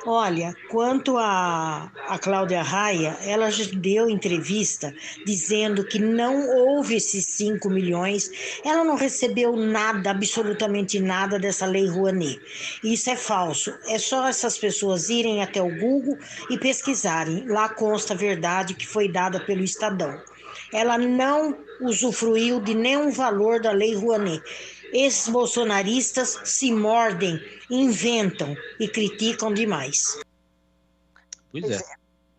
Olha, quanto a Cláudia Raia, ela já deu entrevista dizendo que não houve esses 5 milhões, ela não recebeu nada, absolutamente nada dessa Lei Rouanet. Isso é falso, é só essas pessoas irem até o Google e pesquisarem. Lá consta a verdade que foi dada pelo Estadão. Ela não usufruiu de nenhum valor da Lei Rouanet. Esses bolsonaristas se mordem, inventam e criticam demais. Pois é.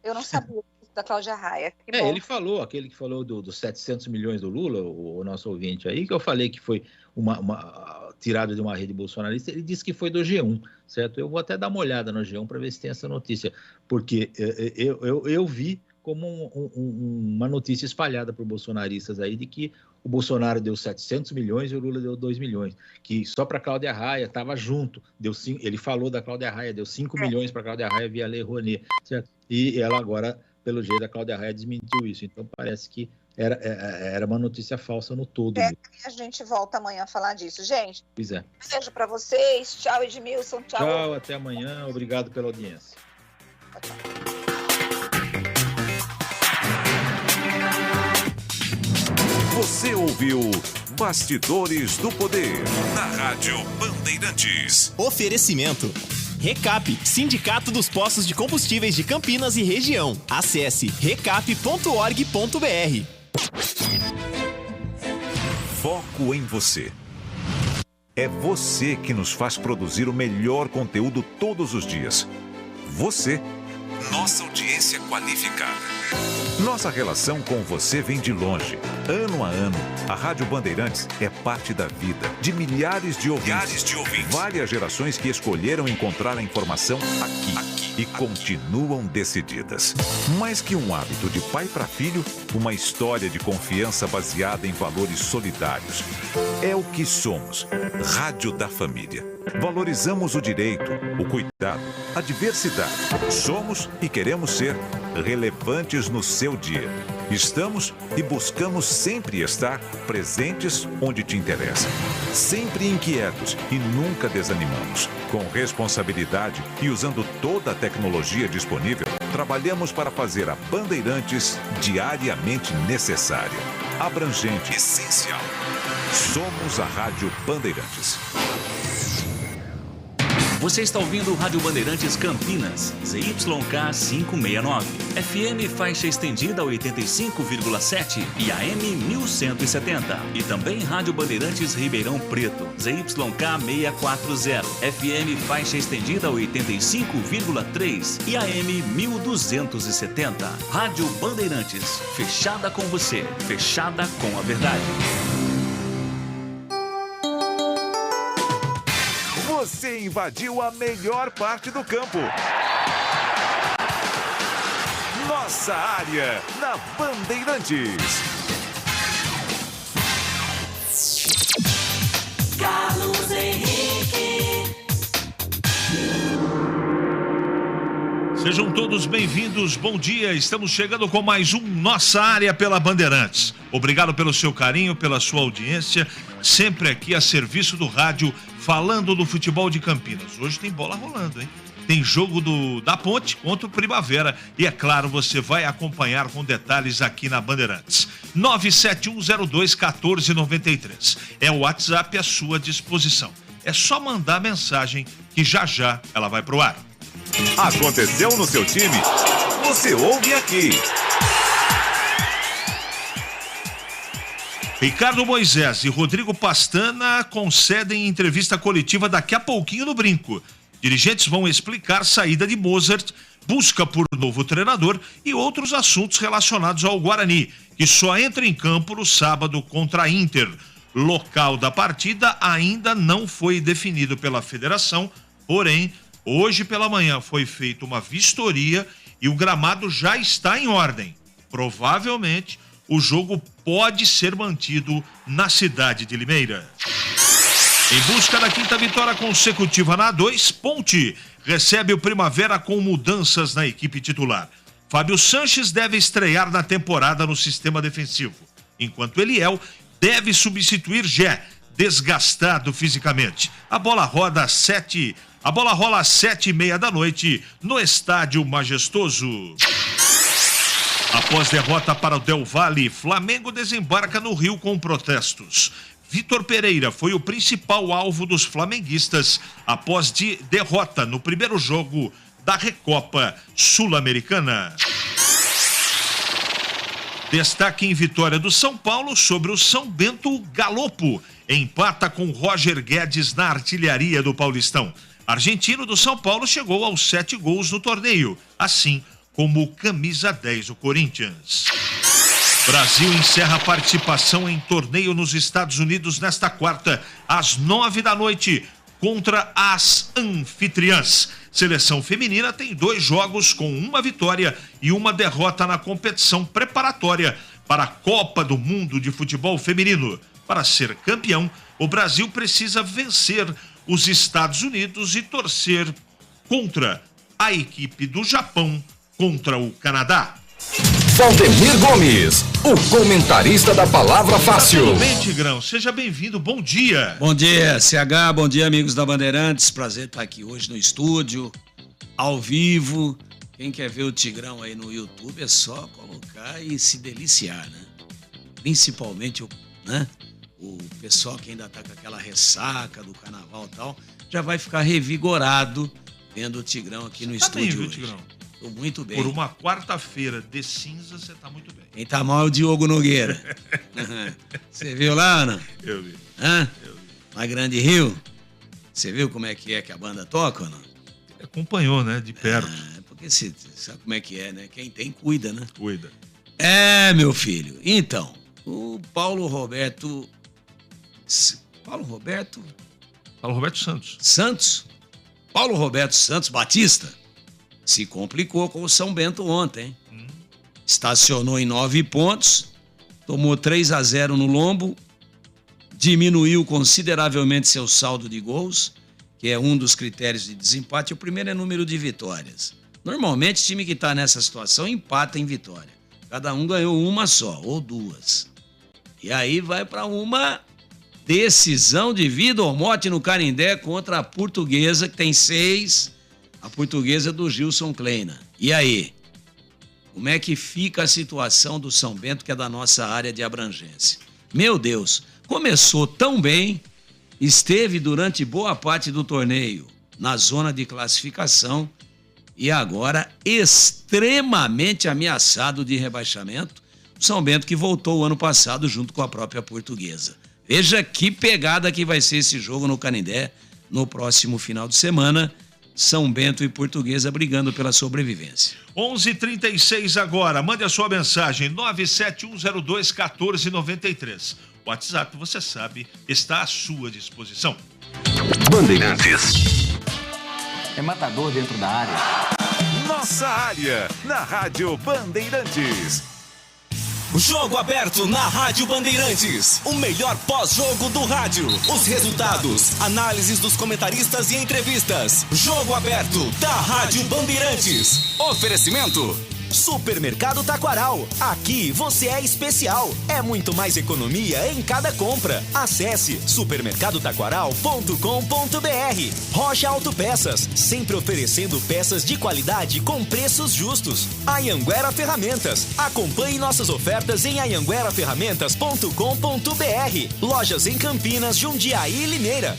Eu não sabia da Cláudia Raia. Que bom. Ele falou, aquele que falou dos 700 milhões do Lula, o nosso ouvinte aí, que eu falei que foi uma tirada de uma rede bolsonarista, ele disse que foi do G1, certo? Eu vou até dar uma olhada no G1 para ver se tem essa notícia, porque eu vi como uma notícia espalhada por bolsonaristas aí de que o Bolsonaro deu 700 milhões e o Lula deu 2 milhões, que só para Cláudia Raia estava junto, ele falou da Cláudia Raia, deu 5 milhões para Cláudia Raia via Lei Rouanet, certo? E ela agora, pelo jeito, a Cláudia Raia desmentiu isso, então parece que era uma notícia falsa no todo. E a gente volta amanhã a falar disso, gente. Pois é. Beijo para vocês, tchau Edmilson, tchau. Tchau, até amanhã, obrigado pela audiência. Tchau. Você ouviu Bastidores do Poder, na Rádio Bandeirantes. Oferecimento. Recap, Sindicato dos Postos de Combustíveis de Campinas e Região. Acesse recap.org.br. Foco em você. É você que nos faz produzir o melhor conteúdo todos os dias. Você, nossa audiência qualificada. Nossa relação com você vem de longe. Ano a ano, a Rádio Bandeirantes é parte da vida de milhares de ouvintes. Várias gerações que escolheram encontrar a informação aqui e continuam decididas. Mais que um hábito de pai para filho, uma história de confiança baseada em valores solidários. É o que somos. Rádio da Família. Valorizamos o direito, o cuidado, a diversidade. Somos e queremos ser relevantes no seu dia. Estamos e buscamos sempre estar presentes onde te interessa. Sempre inquietos e nunca desanimamos. Com responsabilidade e usando toda a tecnologia disponível, trabalhamos para fazer a Bandeirantes diariamente necessária, abrangente, essencial. Somos a Rádio Bandeirantes. Você está ouvindo Rádio Bandeirantes Campinas, ZYK 569, FM faixa estendida 85,7 e AM 1170. E também Rádio Bandeirantes Ribeirão Preto, ZYK 640, FM faixa estendida 85,3 e AM 1270. Rádio Bandeirantes, fechada com você, fechada com a verdade. Você invadiu a melhor parte do campo. Nossa área, na Bandeirantes. Carlos Henrique. Sejam todos bem-vindos, bom dia. Estamos chegando com mais um Nossa Área pela Bandeirantes. Obrigado pelo seu carinho, pela sua audiência, sempre aqui a serviço do rádio, falando do futebol de Campinas. Hoje tem bola rolando, hein? Tem jogo da Ponte contra o Primavera. E é claro, você vai acompanhar com detalhes aqui na Bandeirantes. 971021493. É o WhatsApp à sua disposição. É só mandar mensagem que já ela vai pro ar. Aconteceu no seu time? Você ouve aqui. Ricardo Moisés e Rodrigo Pastana concedem entrevista coletiva daqui a pouquinho no Brinco. Dirigentes vão explicar saída de Mozart, busca por novo treinador e outros assuntos relacionados ao Guarani, que só entra em campo no sábado contra a Inter. Local da partida ainda não foi definido pela federação, porém, hoje pela manhã foi feita uma vistoria e o gramado já está em ordem. Provavelmente, o jogo pode ser mantido na cidade de Limeira. Em busca da quinta vitória consecutiva na A2, Ponte recebe o Primavera com mudanças na equipe titular. Fábio Sanches deve estrear na temporada no sistema defensivo, enquanto Eliel deve substituir Gé, desgastado fisicamente. A bola roda às 7 A bola rola às 7h30 da noite no Estádio Majestoso. Após derrota para o Del Valle, Flamengo desembarca no Rio com protestos. Vitor Pereira foi o principal alvo dos flamenguistas após derrota no primeiro jogo da Recopa Sul-Americana. Destaque em vitória do São Paulo sobre o São Bento Galopo. Empata com Roger Guedes na artilharia do Paulistão. Argentino do São Paulo chegou aos 7 gols no torneio, assim como o camisa 10 do Corinthians. Brasil encerra a participação em torneio nos Estados Unidos nesta quarta, às 9 da noite, contra as anfitriãs. Seleção feminina tem 2 jogos com 1 vitória e 1 derrota na competição preparatória para a Copa do Mundo de Futebol Feminino. Para ser campeão, o Brasil precisa vencer os Estados Unidos e torcer contra a equipe do Japão contra o Canadá. Valdemir Gomes, o comentarista da Palavra Fácil. Tudo bem, Tigrão? Seja bem-vindo, bom dia. Bom dia, CH, bom dia, amigos da Bandeirantes. Prazer estar aqui hoje no estúdio, ao vivo. Quem quer ver o Tigrão aí no YouTube é só colocar e se deliciar, né? Principalmente o pessoal que ainda tá com aquela ressaca do carnaval e tal, já vai ficar revigorado vendo o Tigrão aqui no estúdio hoje. Tigrão? Tô muito bem. Por uma quarta-feira de cinza, você tá muito bem. Quem tá mal é o Diogo Nogueira. Você viu lá, Ana? Eu vi. Eu vi. Na Grande Rio? Você viu como é que a banda toca ou não? Acompanhou, né? De perto. Porque você sabe como é que é, né? Quem tem, cuida, né? Cuida. Meu filho. Então, o Paulo Roberto Santos. Paulo Roberto Santos Batista se complicou com o São Bento ontem. Estacionou em 9 pontos, tomou 3-0 no lombo, diminuiu consideravelmente seu saldo de gols, que é um dos critérios de desempate. O primeiro é número de vitórias. Normalmente, time que está nessa situação empata em vitória. Cada um ganhou uma só, ou 2. E aí vai para uma decisão de vida ou morte no Canindé contra a Portuguesa, que tem 6. A Portuguesa do Gilson Kleina. E aí? Como é que fica a situação do São Bento, que é da nossa área de abrangência? Meu Deus, começou tão bem, esteve durante boa parte do torneio na zona de classificação e agora extremamente ameaçado de rebaixamento. O São Bento que voltou o ano passado junto com a própria Portuguesa. Veja que pegada que vai ser esse jogo no Canindé no próximo final de semana. São Bento e Portuguesa brigando pela sobrevivência. 11h36 agora. Mande a sua mensagem, 971021493. O WhatsApp, você sabe, está à sua disposição. Bandeirantes. É matador dentro da área. Nossa área, na Rádio Bandeirantes. Jogo aberto na Rádio Bandeirantes. O melhor pós-jogo do rádio. Os resultados, análises dos comentaristas e entrevistas. Jogo aberto da Rádio Bandeirantes. Oferecimento Supermercado Taquaral. Aqui você é especial. É muito mais economia em cada compra. Acesse supermercadotaquaral.com.br. Rocha Autopeças, sempre oferecendo peças de qualidade com preços justos. Anhanguera Ferramentas. Acompanhe nossas ofertas em anhangueraferramentas.com.br. Lojas em Campinas, Jundiaí e Limeira.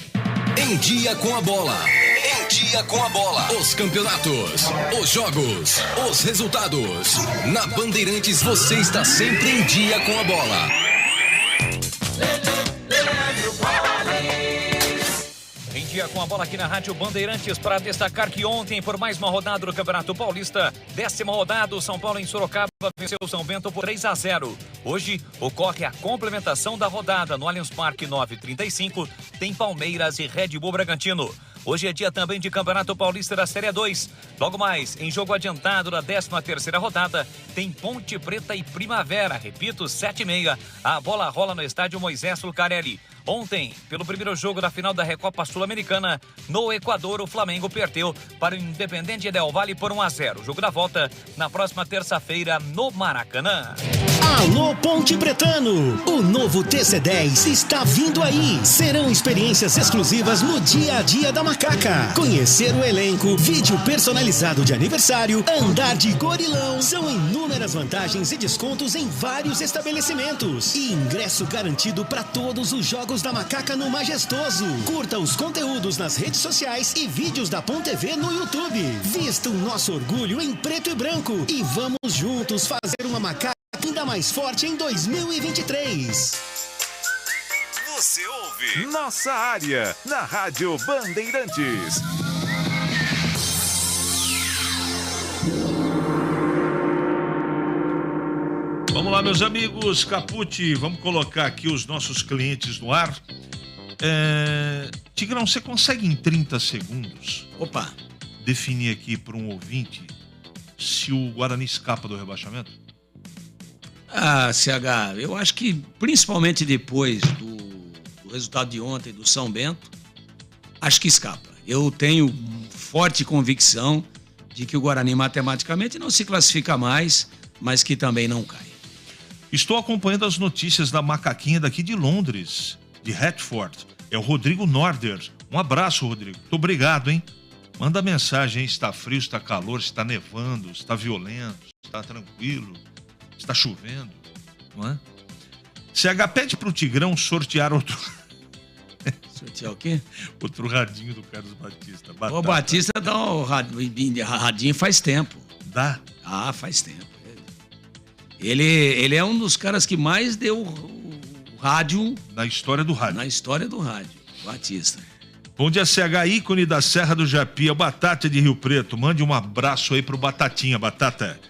Em Dia com a Bola. Em Dia com a Bola. Os campeonatos, os jogos, os resultados. Na Bandeirantes você está sempre em dia com a bola. Em Dia com a Bola aqui na Rádio Bandeirantes, para destacar que ontem, por mais uma rodada do Campeonato Paulista, 10ª rodada, o São Paulo em Sorocaba venceu o São Bento por 3-0. Hoje ocorre a complementação da rodada no Allianz Parque 9h35, tem Palmeiras e Red Bull Bragantino. Hoje é dia também de Campeonato Paulista da Série 2. Logo mais, em jogo adiantado da 13ª rodada, tem Ponte Preta e Primavera. Repito, 7h30, a bola rola no estádio Moisés Lucarelli. Ontem, pelo primeiro jogo da final da Recopa Sul-Americana, no Equador, o Flamengo perdeu para o Independente Del Valle por 1-0. O jogo da volta na próxima terça-feira no Maracanã. Alô Ponte Pretano, o novo TC10 está vindo aí. Serão experiências exclusivas no dia a dia da Macaca. Conhecer o elenco, vídeo personalizado de aniversário, andar de gorilão. São inúmeras vantagens e descontos em vários estabelecimentos. E ingresso garantido para todos os jogos da Macaca no Majestoso. Curta os conteúdos nas redes sociais e vídeos da Ponte TV no YouTube. Vista o nosso orgulho em preto e branco e vamos juntos fazer uma Macaca ainda mais forte em 2023. Você ouve Nossa Área na Rádio Bandeirantes. Vamos lá, meus amigos. Capucci, vamos colocar aqui os nossos clientes no ar. Tigrão, você consegue em 30 segundos definir aqui para um ouvinte se o Guarani escapa do rebaixamento? CH, eu acho que principalmente depois do resultado de ontem do São Bento, acho que escapa. Eu tenho forte convicção de que o Guarani matematicamente não se classifica mais, mas que também não cai. Estou acompanhando as notícias da macaquinha daqui de Londres, de Hertford. É o Rodrigo Norder. Um abraço, Rodrigo. Muito obrigado, hein? Manda mensagem, hein? Está frio, está calor, está nevando, está violento, está tranquilo, está chovendo, não é? CH, pede pro Tigrão sortear outro... Sortear o quê? Outro radinho do Carlos Batista. O Batista dá o radinho faz tempo. Dá? Faz tempo. Ele é um dos caras que mais deu o rádio... Na história do rádio. Na história do rádio, Batista. Bom dia, CH, ícone da Serra do Japi, a Batata de Rio Preto. Mande um abraço aí pro Batatinha, Batata.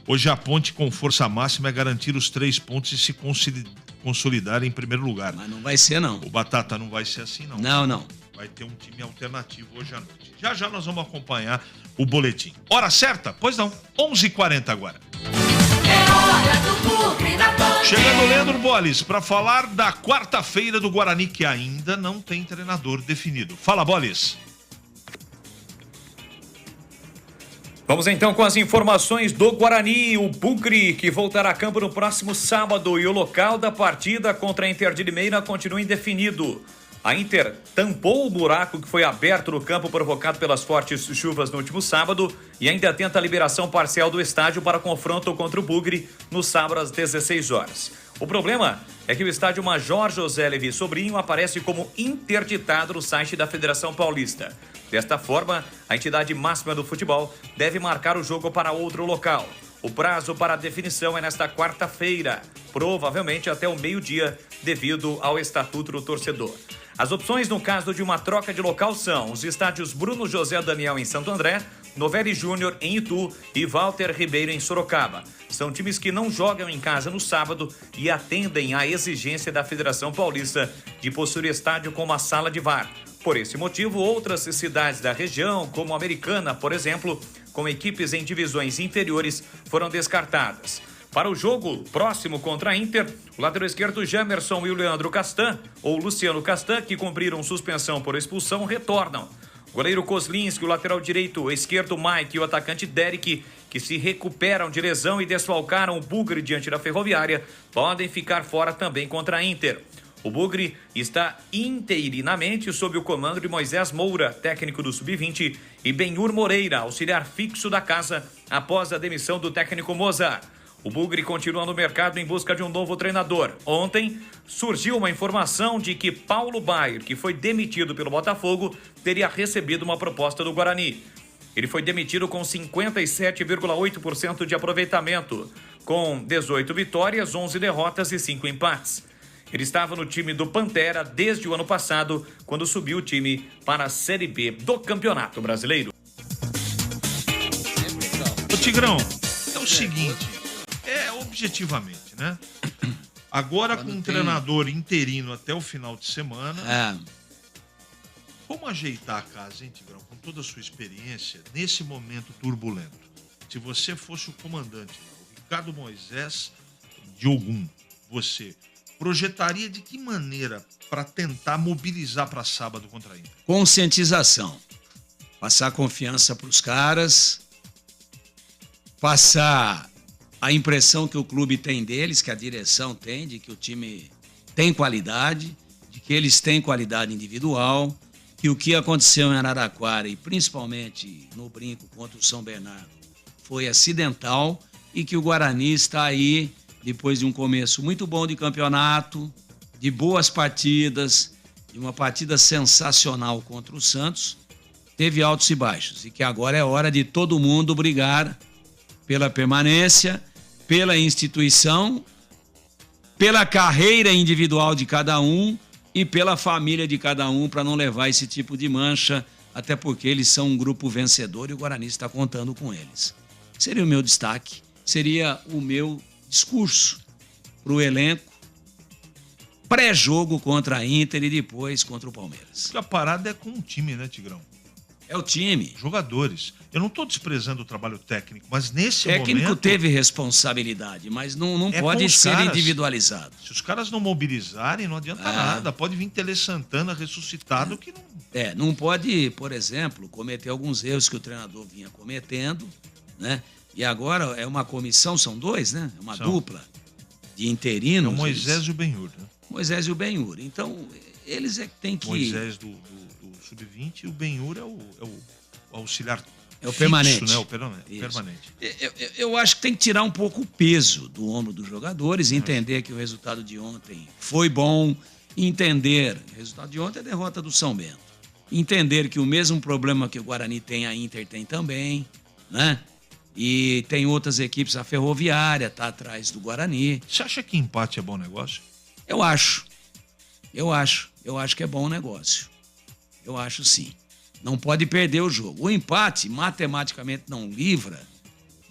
Hoje a Ponte com força máxima é garantir os 3 pontos e se consolidar em primeiro lugar. Mas não vai ser, não. O Batata não vai ser assim, não. Não. Vai ter um time alternativo hoje à noite. Já nós vamos acompanhar o boletim. Hora certa? Pois não. 11h40 agora. É hora do Bugre da Band. Chegando Leandro Bolis para falar da quarta-feira do Guarani, que ainda não tem treinador definido. Fala, Bolis. Vamos então com as informações do Guarani, o Bugre, que voltará a campo no próximo sábado, e o local da partida contra a Inter de Limeira continua indefinido. A Inter tampou o buraco que foi aberto no campo provocado pelas fortes chuvas no último sábado e ainda tenta a liberação parcial do estádio para confronto contra o Bugre no sábado às 16 horas. O problema é que o estádio Major José Levi Sobrinho aparece como interditado no site da Federação Paulista. Desta forma, a entidade máxima do futebol deve marcar o jogo para outro local. O prazo para a definição é nesta quarta-feira, provavelmente até o meio-dia, devido ao estatuto do torcedor. As opções no caso de uma troca de local são os estádios Bruno José Daniel em Santo André, Novelli Júnior em Itu e Walter Ribeiro em Sorocaba. São times que não jogam em casa no sábado e atendem à exigência da Federação Paulista de possuir estádio com uma sala de VAR. Por esse motivo, outras cidades da região, como Americana, por exemplo, com equipes em divisões inferiores, foram descartadas. Para o jogo próximo contra a Inter, o lateral esquerdo Jamerson e o Leandro Castan, ou Luciano Castan, que cumpriram suspensão por expulsão, retornam. O goleiro Kozlinski, o lateral direito esquerdo Mike e o atacante Derek, que se recuperam de lesão e desfalcaram o Bugre diante da Ferroviária, podem ficar fora também contra a Inter. O Bugre está interinamente sob o comando de Moisés Moura, técnico do Sub-20, e Benhur Moreira, auxiliar fixo da casa, após a demissão do técnico Mozart. O Bugre continua no mercado em busca de um novo treinador. Ontem, surgiu uma informação de que Paulo Baier, que foi demitido pelo Botafogo, teria recebido uma proposta do Guarani. Ele foi demitido com 57,8% de aproveitamento, com 18 vitórias, 11 derrotas e 5 empates. Ele estava no time do Pantera desde o ano passado, quando subiu o time para a Série B do Campeonato Brasileiro. Ô Tigrão, é o seguinte... objetivamente, né? Agora com um treinador interino até o final de semana, como ajeitar a casa, hein, Tigrão? Com toda a sua experiência, nesse momento turbulento. Se você fosse o comandante, o Ricardo Moisés de Ogum, você, projetaria de que maneira para tentar mobilizar para sábado contra a Inter? Conscientização. Passar confiança para os caras, passar a impressão que o clube tem deles, que a direção tem, de que o time tem qualidade, de que eles têm qualidade individual, que o que aconteceu em Araraquara e principalmente no Brinco contra o São Bernardo foi acidental e que o Guarani está aí depois de um começo muito bom de campeonato, de boas partidas, de uma partida sensacional contra o Santos, teve altos e baixos e que agora é hora de todo mundo brigar pela permanência, pela instituição, pela carreira individual de cada um e pela família de cada um para não levar esse tipo de mancha, até porque eles são um grupo vencedor e o Guarani está contando com eles. Seria o meu destaque, seria o meu discurso para o elenco pré-jogo contra a Inter e depois contra o Palmeiras. Porque a parada é com o time, né, Tigrão? É o time. Jogadores. Eu não estou desprezando o trabalho técnico, mas nesse momento... O técnico teve responsabilidade, mas não pode ser individualizado. Se os caras não mobilizarem, não adianta nada. Pode vir Tele Santana ressuscitado que não... Não pode, por exemplo, cometer alguns erros que o treinador vinha cometendo, né? E agora é uma comissão, são dois, né? É uma dupla de interinos. É o Moisés e o Benhur, né? Moisés e o Benhur. Então, eles é que tem que... Moisés do Sub-20 e o Benhur é o auxiliar. É o permanente. Né? O permanente. Eu acho que tem que tirar um pouco o peso do ombro dos jogadores, entender que o resultado de ontem foi bom, entender... O resultado de ontem é a derrota do São Bento. Entender que o mesmo problema que o Guarani tem, a Inter tem também, né? E tem outras equipes, a Ferroviária está atrás do Guarani. Você acha que empate é bom negócio? Eu acho que é bom negócio. Eu acho sim. Não pode perder o jogo. O empate, matematicamente, não livra,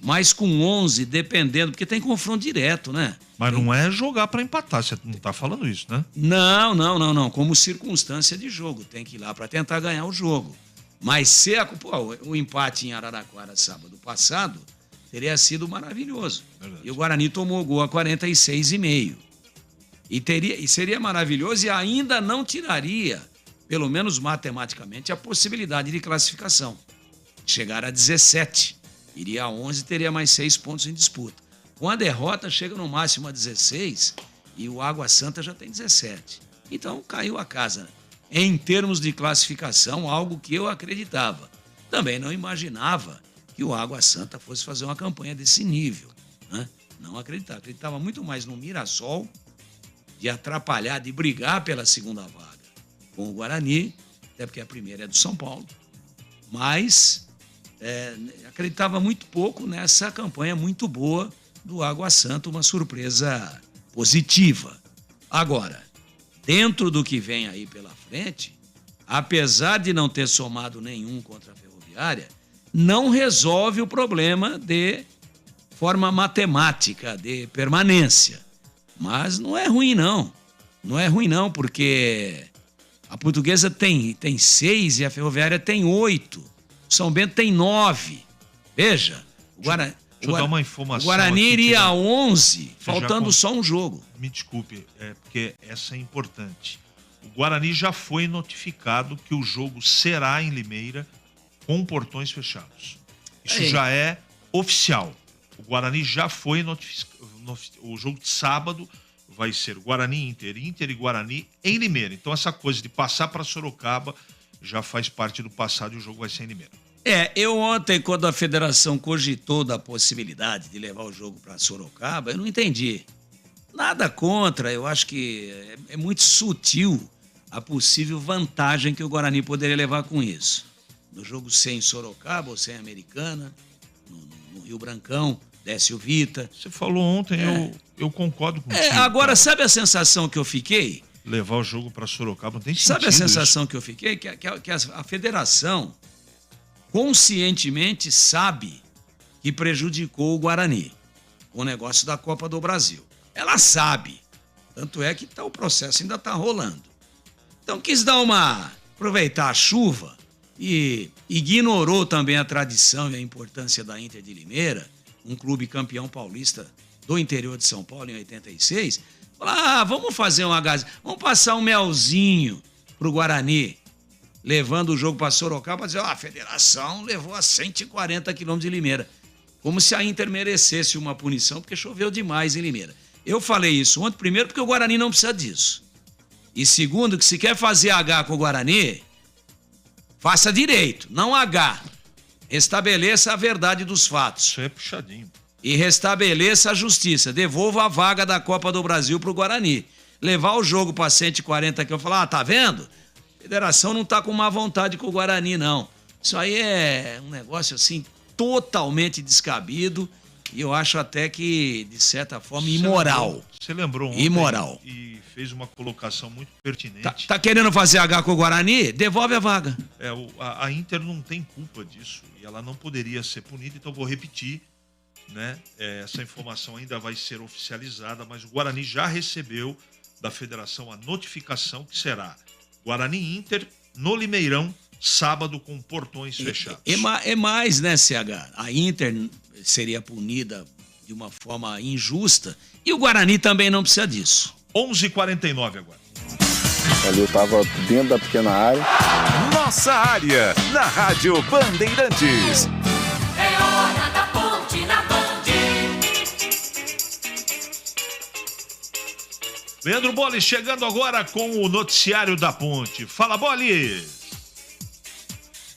mas com 11, dependendo, porque tem confronto direto, né? Mas não é jogar para empatar, você não tá falando isso, né? Não. Como circunstância de jogo. Tem que ir lá para tentar ganhar o jogo. Mas se o empate em Araraquara sábado passado teria sido maravilhoso. Verdade. E o Guarani tomou gol a 46,5. E seria maravilhoso e ainda não tiraria, pelo menos matematicamente, a possibilidade de classificação. Chegar a 17. Iria a 11 e teria mais 6 pontos em disputa. Com a derrota, chega no máximo a 16 e o Água Santa já tem 17. Então, caiu a casa, né? Em termos de classificação, algo que eu acreditava. Também não imaginava que o Água Santa fosse fazer uma campanha desse nível, né? Não acreditava. Acreditava muito mais no Mirassol, de atrapalhar, de brigar pela segunda vaga com o Guarani, até porque a primeira é do São Paulo, mas acreditava muito pouco nessa campanha muito boa do Água Santa, uma surpresa positiva. Agora, dentro do que vem aí pela frente, apesar de não ter somado nenhum contra a Ferroviária, não resolve o problema de forma matemática, de permanência. Mas não é ruim, não. Não é ruim, não, porque a Portuguesa tem 6 e a Ferroviária tem 8. O São Bento tem 9. Veja, Deixa eu dar uma informação. O Guarani aqui, iria a 11, faltando só um jogo. Me desculpe, porque essa é importante. O Guarani já foi notificado que o jogo será em Limeira com portões fechados. Isso já é oficial. O Guarani já foi notificado. O jogo de sábado vai ser Guarani Inter e Guarani em Limeira. Então essa coisa de passar para Sorocaba já faz parte do passado e o jogo vai ser em Limeira. Eu ontem, quando a federação cogitou da possibilidade de levar o jogo para Sorocaba, eu não entendi. Nada contra, eu acho que é muito sutil a possível vantagem que o Guarani poderia levar com isso. No jogo sem Sorocaba ou sem Americana, no Rio Brancão, Décio Vita. Você falou ontem, eu concordo com você. Agora, sabe a sensação que eu fiquei? Levar o jogo para Sorocaba não tem sentido. Sabe a sensação que eu fiquei? Que a federação conscientemente sabe que prejudicou o Guarani com o negócio da Copa do Brasil. Ela sabe. Tanto é que o processo ainda está rolando. Então quis aproveitar a chuva e ignorou também a tradição e a importância da Inter de Limeira, um clube campeão paulista do interior de São Paulo em 86, Falar, vamos fazer um agasalho, vamos passar um melzinho pro Guarani, levando o jogo para Sorocaba, para dizer, a federação levou a 140 quilômetros de Limeira. Como se a Inter merecesse uma punição, porque choveu demais em Limeira. Eu falei isso ontem, primeiro, porque o Guarani não precisa disso. E segundo, que se quer fazer H com o Guarani, faça direito, não H. Restabeleça a verdade dos fatos. Isso é puxadinho. E restabeleça a justiça. Devolva a vaga da Copa do Brasil pro Guarani. Levar o jogo para 140 que eu falar, tá vendo? A federação não tá com má vontade com o Guarani, não. Isso aí é um negócio assim totalmente descabido e eu acho até que, de certa forma, imoral. Você lembrou ontem imoral. E fez uma colocação muito pertinente. Tá querendo fazer H com o Guarani? Devolve a vaga. A Inter não tem culpa disso e ela não poderia ser punida, então vou repetir, né? Essa informação ainda vai ser oficializada, mas o Guarani já recebeu da federação a notificação que será Guarani e Inter no Limeirão, sábado, com portões fechados. É mais, né, CH? A Inter seria punida de uma forma injusta e o Guarani também não precisa disso. 11h49 agora. Ali eu tava dentro da pequena área. Nossa área, na Rádio Bandeirantes. É hora da Ponte na Band. Leandro Bolis chegando agora com o noticiário da Ponte. Fala, Bolis!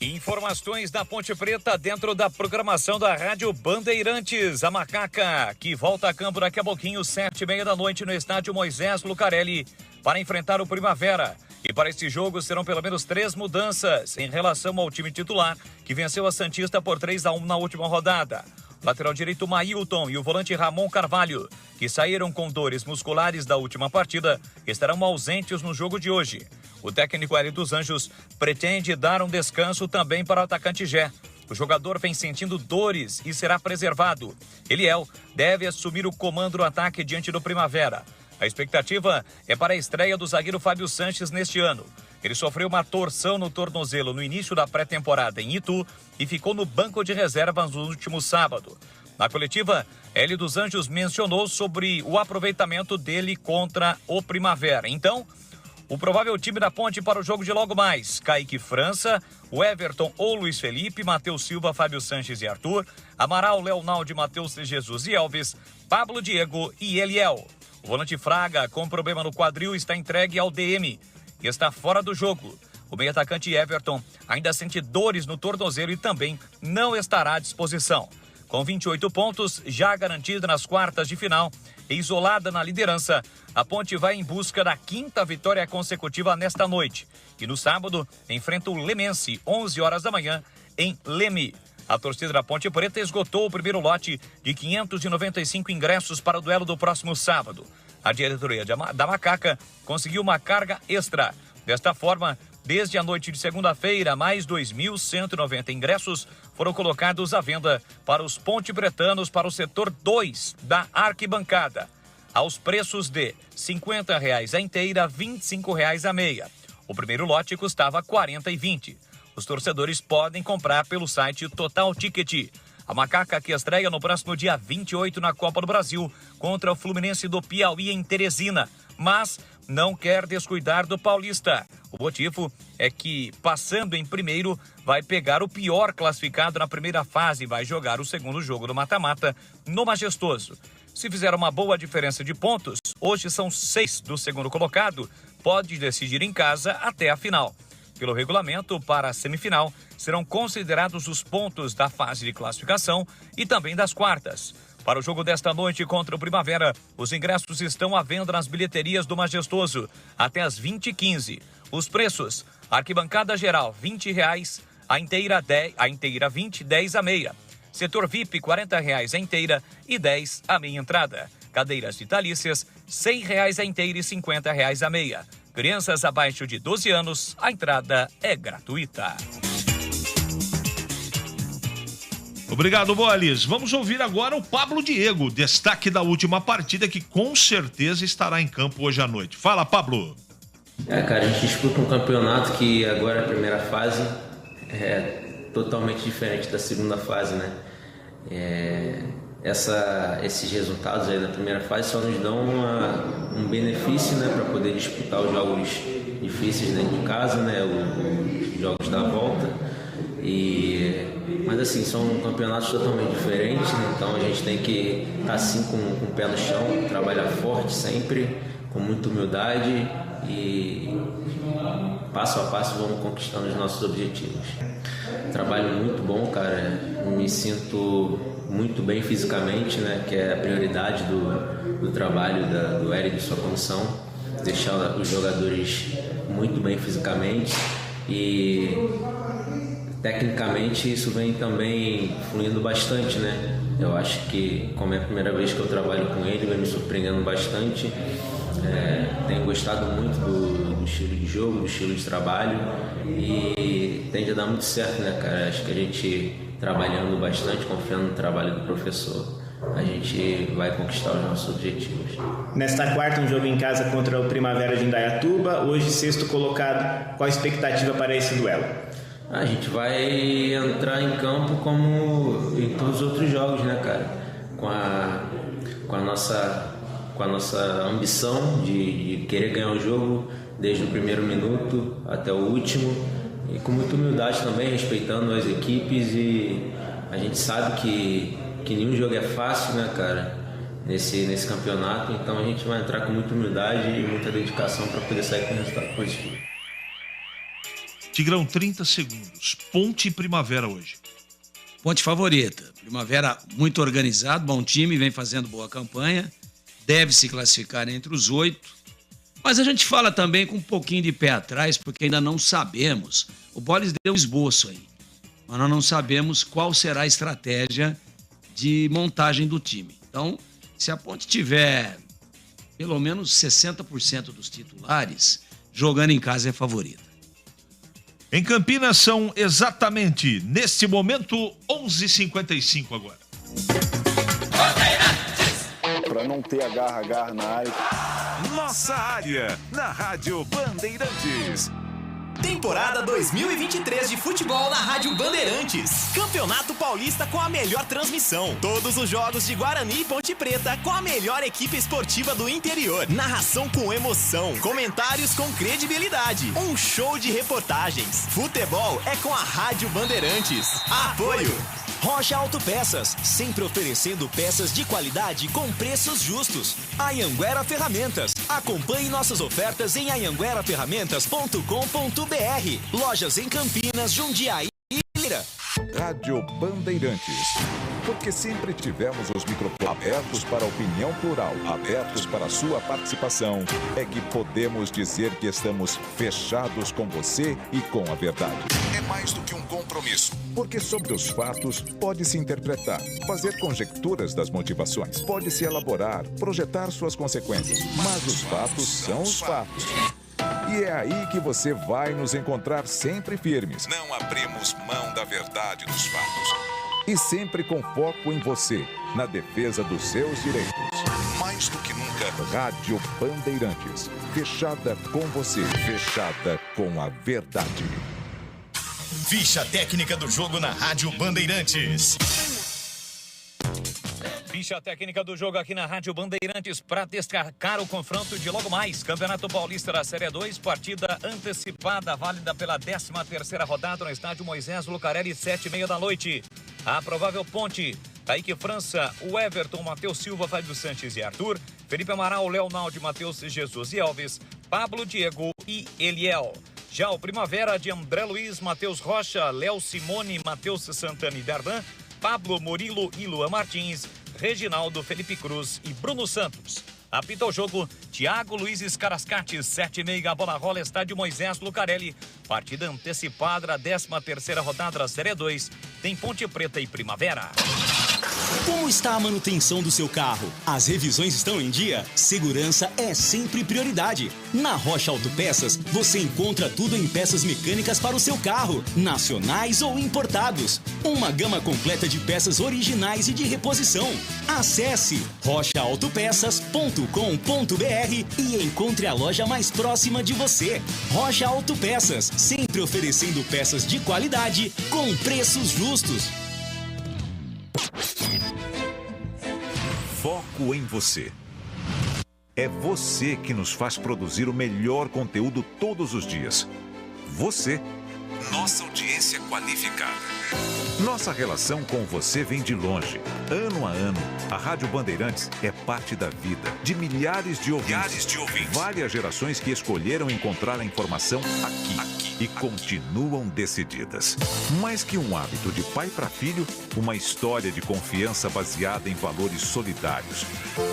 Informações da Ponte Preta dentro da programação da Rádio Bandeirantes. A Macaca, que volta a campo daqui a pouquinho, 7h30 da noite, no estádio Moisés Lucarelli, para enfrentar o Primavera. E para esse jogo serão pelo menos 3 mudanças em relação ao time titular, que venceu a Santista por 3-1 na última rodada. O lateral direito Mailton e o volante Ramon Carvalho, que saíram com dores musculares da última partida, estarão ausentes no jogo de hoje. O técnico Hélio dos Anjos pretende dar um descanso também para o atacante Gé. O jogador vem sentindo dores e será preservado. Eliel deve assumir o comando do ataque diante do Primavera. A expectativa é para a estreia do zagueiro Fábio Sanches neste ano. Ele sofreu uma torção no tornozelo no início da pré-temporada em Itu e ficou no banco de reservas no último sábado. Na coletiva, Hélio dos Anjos mencionou sobre o aproveitamento dele contra o Primavera. Então, o provável time da Ponte para o jogo de logo mais: Kaique França, o Everton ou Luiz Felipe, Matheus Silva, Fábio Sanches e Arthur, Amaral, Leonaldo, Matheus Jesus e Elvis, Pablo Diego e Eliel. O volante Fraga, com problema no quadril, está entregue ao DM e está fora do jogo. O meio-atacante Everton ainda sente dores no tornozelo e também não estará à disposição. Com 28 pontos, já garantida nas quartas de final e isolada na liderança, a Ponte vai em busca da 5ª vitória consecutiva nesta noite. E no sábado, enfrenta o Lemense, 11 horas da manhã, em Leme. A torcida da Ponte Preta esgotou o primeiro lote de 595 ingressos para o duelo do próximo sábado. A diretoria da Macaca conseguiu uma carga extra. Desta forma, desde a noite de segunda-feira, mais 2.190 ingressos foram colocados à venda para os ponte-pretanos para o setor 2 da arquibancada, aos preços de R$ 50,00 a inteira, R$ 25,00 a meia. O primeiro lote custava R$ 40,20. Os torcedores podem comprar pelo site Total Ticket. A Macaca, que estreia no próximo dia 28 na Copa do Brasil contra o Fluminense do Piauí em Teresina, mas não quer descuidar do Paulista. O motivo é que, passando em primeiro, vai pegar o pior classificado na primeira fase e vai jogar o segundo jogo do mata-mata no Majestoso. Se fizer uma boa diferença de pontos, hoje são 6 do segundo colocado, pode decidir em casa até a final. Pelo regulamento, para a semifinal, serão considerados os pontos da fase de classificação e também das quartas. Para o jogo desta noite contra o Primavera, os ingressos estão à venda nas bilheterias do Majestoso até às 20h15. Os preços: arquibancada geral R$ 20,00, a inteira 20, 10 a meia. Setor VIP, R$ 40,00 a inteira e 10 a meia entrada. Cadeiras vitalícias, R$ 100,00 a inteira e R$ 50,00 a meia. Crianças abaixo de 12 anos, a entrada é gratuita. Obrigado, Bolis. Vamos ouvir agora o Pablo Diego, destaque da última partida, que com certeza estará em campo hoje à noite. Fala, Pablo. Cara, a gente disputa um campeonato que agora a primeira fase é totalmente diferente da segunda fase, né? esses resultados aí da primeira fase só nos dão um benefício, né, para poder disputar os jogos difíceis dentro de casa, né, os jogos da volta. Mas assim, são campeonatos totalmente diferentes, né? Então a gente tem que estar assim com o pé no chão, trabalhar forte sempre, com muita humildade e passo a passo vamos conquistando os nossos objetivos. Trabalho muito bom, cara, me sinto muito bem fisicamente, né? Que é a prioridade do trabalho do Hélio e de sua comissão, deixar os jogadores muito bem fisicamente e tecnicamente isso vem também fluindo bastante, né? Eu acho que, como é a primeira vez que eu trabalho com ele, vem me surpreendendo bastante. Tenho gostado muito do estilo de jogo, do estilo de trabalho e tende a dar muito certo, né, cara? Acho que a gente, trabalhando bastante, confiando no trabalho do professor, a gente vai conquistar os nossos objetivos. Nesta quarta, um jogo em casa contra o Primavera de Indaiatuba, hoje sexto colocado. Qual a expectativa para esse duelo? A gente vai entrar em campo como em todos os outros jogos, né, cara? Com a nossa ambição de querer ganhar o jogo desde o primeiro minuto até o último e com muita humildade também, respeitando as equipes, e a gente sabe que nenhum jogo é fácil, né, cara, nesse campeonato, então a gente vai entrar com muita humildade e muita dedicação para poder sair com um resultado positivo. Tigrão, 30 segundos. Ponte e Primavera hoje. Ponte favorita. Primavera muito organizado, bom time, vem fazendo boa campanha, deve se classificar entre os 8. Mas a gente fala também com um pouquinho de pé atrás, porque ainda não sabemos. O Boles deu um esboço aí, mas nós não sabemos qual será a estratégia de montagem do time. Então, se a Ponte tiver pelo menos 60% dos titulares, jogando em casa é favorita. Em Campinas são exatamente, neste momento, 11h55 agora. Para não ter agarra na área. Nossa área, na Rádio Bandeirantes. Temporada 2023 de futebol na Rádio Bandeirantes. Campeonato Paulista com a melhor transmissão. Todos os jogos de Guarani e Ponte Preta com a melhor equipe esportiva do interior. Narração com emoção. Comentários com credibilidade. Um show de reportagens. Futebol é com a Rádio Bandeirantes. Apoio Rocha Autopeças, sempre oferecendo peças de qualidade com preços justos. Anhanguera Ferramentas. Acompanhe nossas ofertas em anhangueraferramentas.com.br. Lojas em Campinas, Jundiaí e Lira. Rádio Bandeirantes. Porque sempre tivemos os microfones abertos para a opinião plural, abertos para a sua participação. É que podemos dizer que estamos fechados com você e com a verdade. É mais do que um compromisso. Porque sobre os fatos pode-se interpretar, fazer conjecturas das motivações, pode-se elaborar, projetar suas consequências. Mas os fatos são os fatos. E é aí que você vai nos encontrar sempre firmes. Não abrimos mão da verdade dos fatos. E sempre com foco em você, na defesa dos seus direitos. Mais do que nunca, Rádio Bandeirantes. Fechada com você, fechada com a verdade. Ficha técnica do jogo na Rádio Bandeirantes. Ficha técnica do jogo aqui na Rádio Bandeirantes para destacar o confronto de logo mais. Campeonato Paulista da Série 2, partida antecipada, válida pela 13ª rodada no estádio Moisés Lucarelli, 7h30 da noite. A provável ponte, Kaique França, o Everton, Matheus Silva, Fábio Sanches e Arthur, Felipe Amaral, Leonaldo, Matheus Jesus e Elvis, Pablo Diego e Eliel. Já o Primavera de André Luiz, Matheus Rocha, Léo Simone, Matheus Santana e Dardan, Pablo Murilo e Luan Martins, Reginaldo, Felipe Cruz e Bruno Santos. Apita o jogo, Thiago Luiz Escarascate, 7h30, a bola rola, estádio Moisés Lucarelli. Partida antecipada da 13ª rodada da Série 2, tem Ponte Preta e Primavera. Como está a manutenção do seu carro? As revisões estão em dia? Segurança é sempre prioridade. Na Rocha Autopeças, você encontra tudo em peças mecânicas para o seu carro, nacionais ou importados. Uma gama completa de peças originais e de reposição. Acesse rochaautopeças.com.br e encontre a loja mais próxima de você. Rocha Autopeças, sempre oferecendo peças de qualidade com preços justos. Foco em você. É você que nos faz produzir o melhor conteúdo todos os dias. Você, nossa audiência qualificada. Nossa relação com você vem de longe. Ano a ano, a Rádio Bandeirantes é parte da vida de milhares de ouvintes. Várias gerações que escolheram encontrar a informação aqui e continuam decididas. Mais que um hábito de pai para filho, uma história de confiança baseada em valores solidários.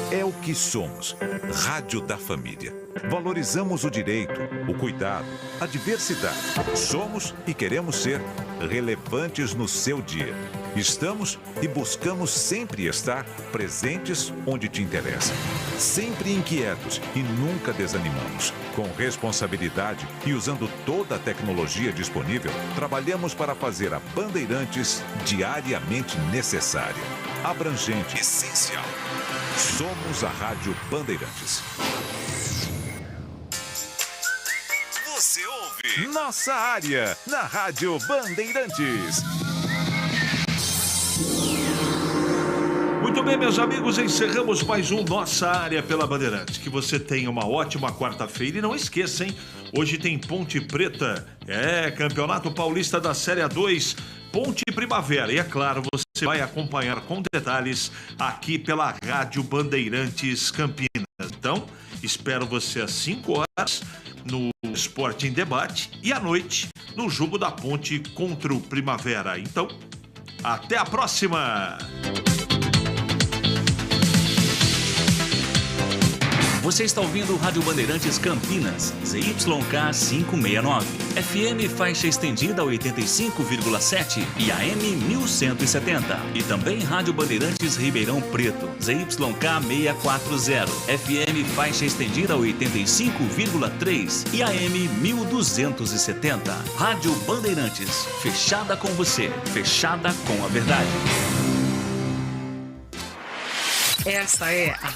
É o que somos. Rádio da Família. Valorizamos o direito, o cuidado, a diversidade. Somos e queremos ser relevantes no seu dia. Estamos e buscamos sempre estar presentes onde te interessa. Sempre inquietos e nunca desanimamos. Com responsabilidade e usando toda a tecnologia disponível, trabalhamos para fazer a Bandeirantes diariamente necessária, abrangente, essencial. Somos a Rádio Bandeirantes. Você ouve Nossa Área na Rádio Bandeirantes. Muito bem, meus amigos, encerramos mais um Nossa Área pela Bandeirantes. Que você tenha uma ótima quarta-feira e não esqueça, hein? Hoje tem Ponte Preta, Campeonato Paulista da Série A2, Ponte Primavera. E é claro, você vai acompanhar com detalhes aqui pela Rádio Bandeirantes Campinas. Então, espero você às 5 horas no Esporte em Debate e à noite no jogo da Ponte contra o Primavera. Então, até a próxima! Você está ouvindo Rádio Bandeirantes Campinas, ZYK 569, FM faixa estendida 85,7 e AM 1170. E também Rádio Bandeirantes Ribeirão Preto, ZYK 640, FM faixa estendida 85,3 e AM 1270. Rádio Bandeirantes, fechada com você, fechada com a verdade. Essa é a